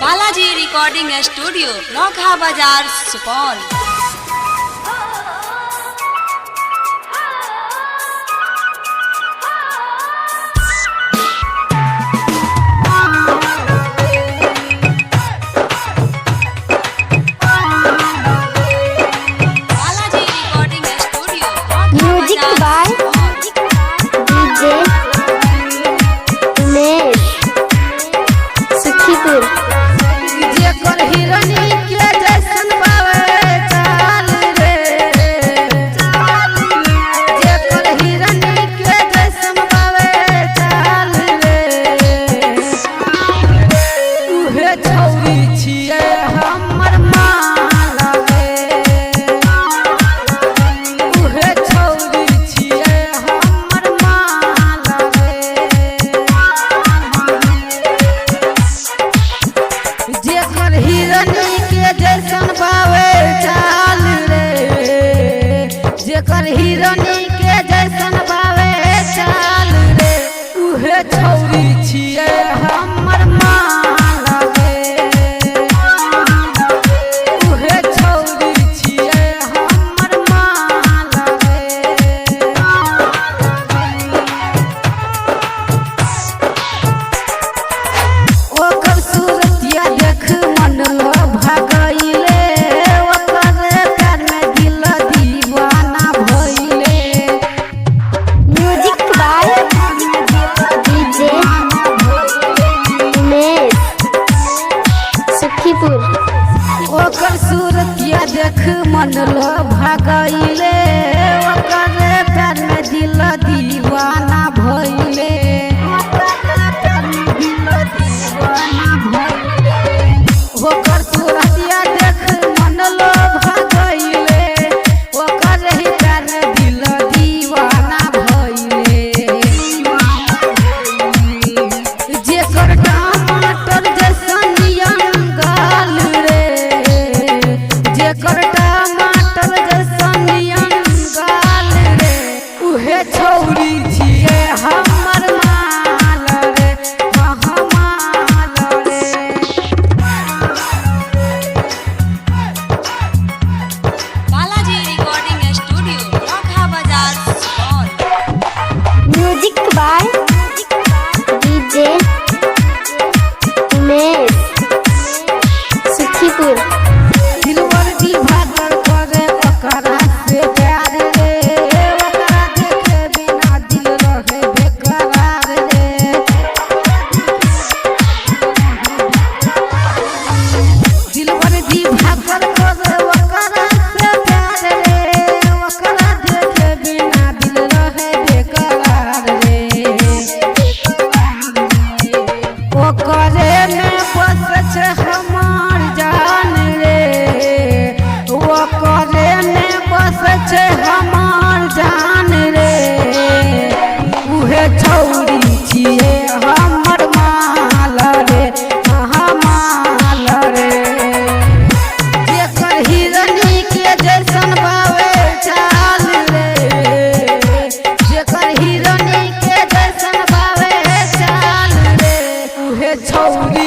Balaji recording studio Naukha बाजार सुपौल। हिरनी के जैसन बावे चाल रे उहे छौरी छिए हमर माँ लगे। उहे छौरी छिए हमर माँ लगे। ओकर सूरतिया देख मन भगइले ओकर सूरतिया देख मन भगइले ओकर प्यार में दिल दीवाना भइले। ओकर सूरतिया देख मन भगइले ओकर ही प्यार में दिल दीवाना भइले। जेकर टमाटर जैसन गाल जेकर टमाटर जैसन गाल रे उहे छौरी छिए हमर माल रे माल रे। बालाजी रिकॉर्डिंग स्टूडियो नौखा बाजार Supaul. Music by DJ Umesh Sukhipur. हमार जान रे उहे छौरी छिए हमर माल रे माल रे। जेकर हिरनी के जैसन बावे चाल रे जेकर हिरनी के जैसन बावे चाल रे उहे छौरी